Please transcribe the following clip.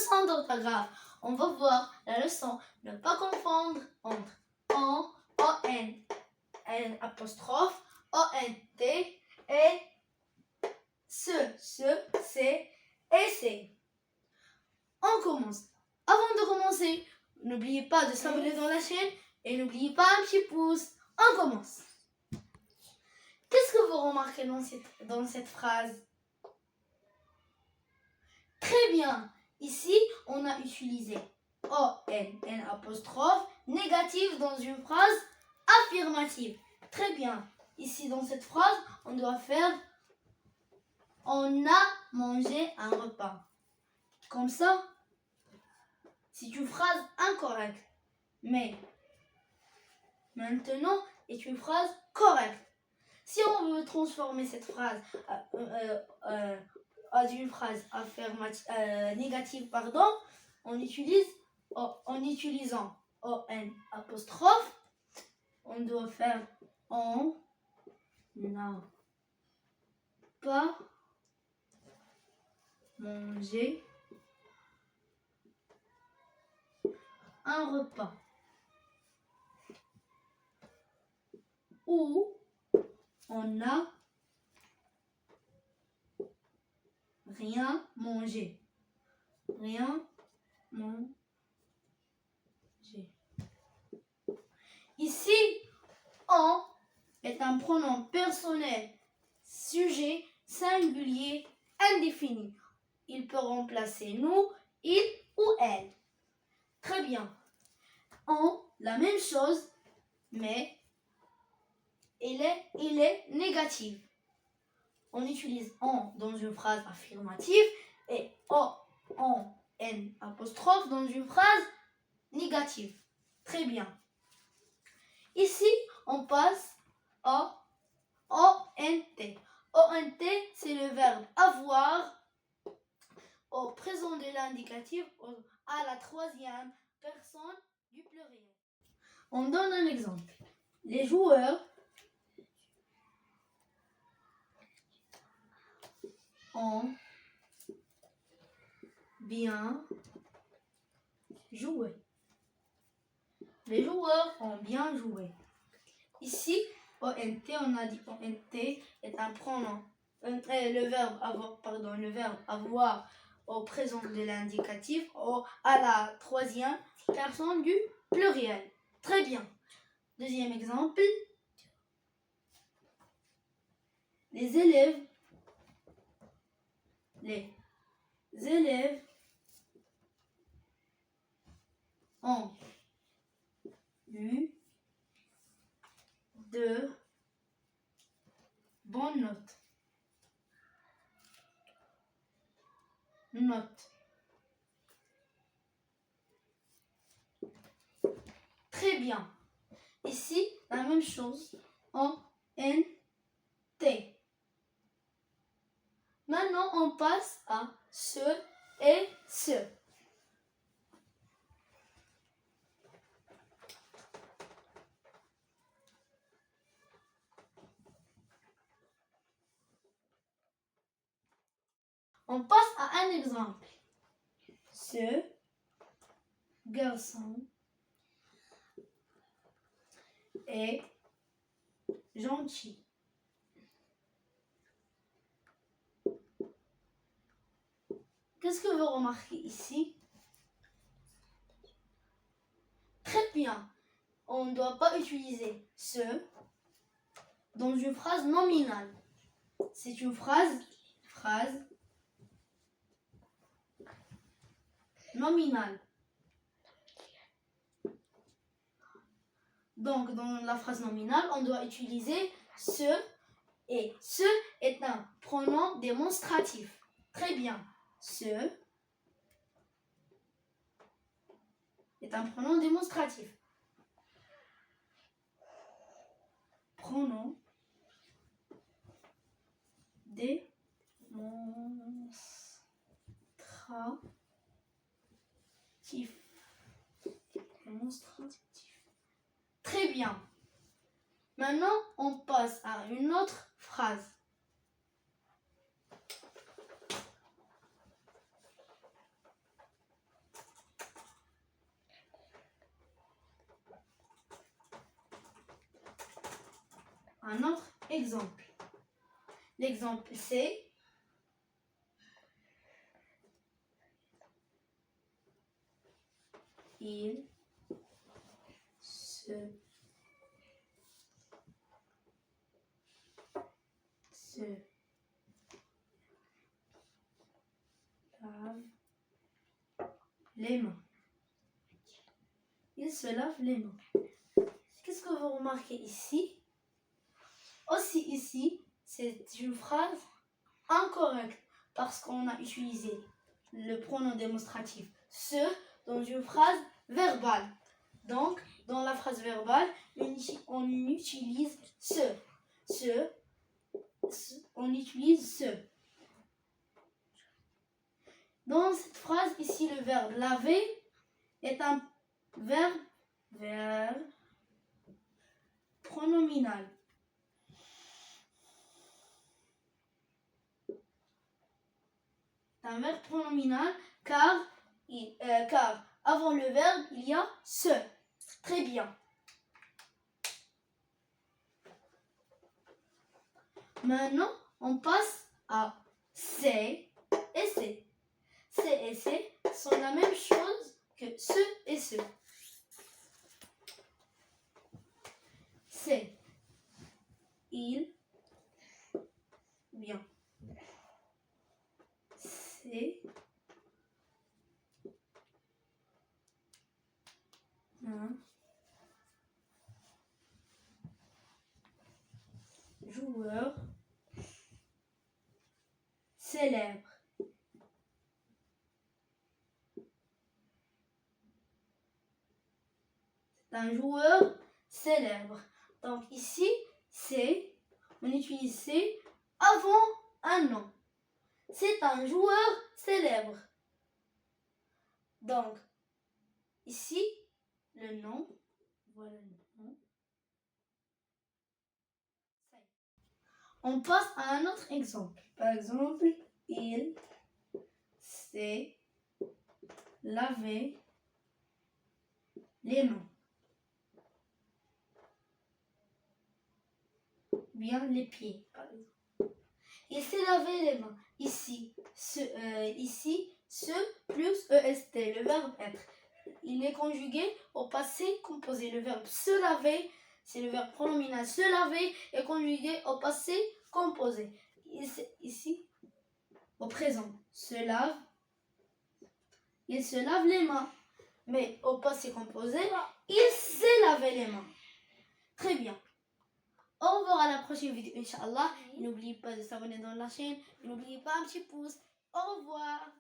leçon d'orthographe. On va voir la leçon. Ne pas confondre entre on, on, n apostrophe, ont et ce, c'est et c'est. On commence. Avant de commencer, n'oubliez pas de s'abonner dans la chaîne et n'oubliez pas un petit pouce. On commence. Qu'est-ce que vous remarquez dans cette phrase? Très bien. Ici, on a utilisé n apostrophe négative dans une phrase affirmative. Très bien. Ici, dans cette phrase, on doit faire on a mangé un repas. Comme ça, c'est une phrase incorrecte. Mais maintenant, est une phrase correcte. Si on veut transformer cette phrase en une phrase négative, en utilisant on apostrophe, on doit faire on n'a pas mangé un repas. Ou on n'a rien mangé. Rien mangé. Ici, on est un pronom personnel, sujet, singulier, indéfini. Il peut remplacer nous, il ou elle. Très bien. On, la même chose, mais il est négatif. On utilise on dans une phrase affirmative et on, n apostrophe dans une phrase négative. Très bien. Ici, on passe au ONT. ONT, c'est le verbe avoir au présent de l'indicatif à la troisième personne du pluriel. On donne un exemple. Les joueurs ont bien joué. Les joueurs ont bien joué. Ici, ONT, on a dit ONT est un pronom. Le verbe avoir au présent de l'indicatif à la troisième personne du pluriel. Très bien. Deuxième exemple. Les élèves ont eu de bonnes notes. Très bien. Ici, la même chose. ONT. Maintenant, on passe à ce et ce. On passe à un exemple. Ce garçon est gentil. Qu'est-ce que vous remarquez ici? Très bien. On ne doit pas utiliser ce dans une phrase nominale. C'est une phrase nominale. Donc, dans la phrase nominale, on doit utiliser ce et ce est un pronom démonstratif. Très bien. Ce est un pronom démonstratif. Pronom démonstratif. Très bien. Maintenant, on passe à une autre phrase. un autre exemple. L'exemple c'est il se lave les mains. Il se lave les mains. Qu'est-ce que vous remarquez ici? Aussi ici, c'est une phrase incorrecte parce qu'on a utilisé le pronom démonstratif se dans une phrase verbale. Donc, dans la phrase verbale, on utilise on utilise ce. Dans cette phrase, ici, le verbe laver est un verbe pronominal. C'est un verbe pronominal car avant le verbe, il y a se. Très bien. Maintenant, on passe à c'est et c'est. C'est et c'est sont la même chose que ce et ce. C'est il vient. C'est un joueur célèbre. C'est un joueur célèbre. Donc ici, c'est, on utilise c'est avant un nom. C'est un joueur célèbre. Donc, ici, le nom, voilà le nom. On passe à un autre exemple. Par exemple, il s'est lavé les mains. Bien les pieds, par exemple. Il s'est lavé les mains. Ici, ce plus est, le verbe être. Il est conjugué au passé composé. Le verbe se laver, c'est le verbe pronominal se laver, est conjugué au passé composé. Ici, au présent, se lave. Il se lave les mains. Mais au passé composé, il s'est lavé les mains. Très bien. Au revoir à la prochaine vidéo, Inch'Allah. N'oubliez pas de s'abonner dans la chaîne. N'oubliez pas un petit pouce. Au revoir.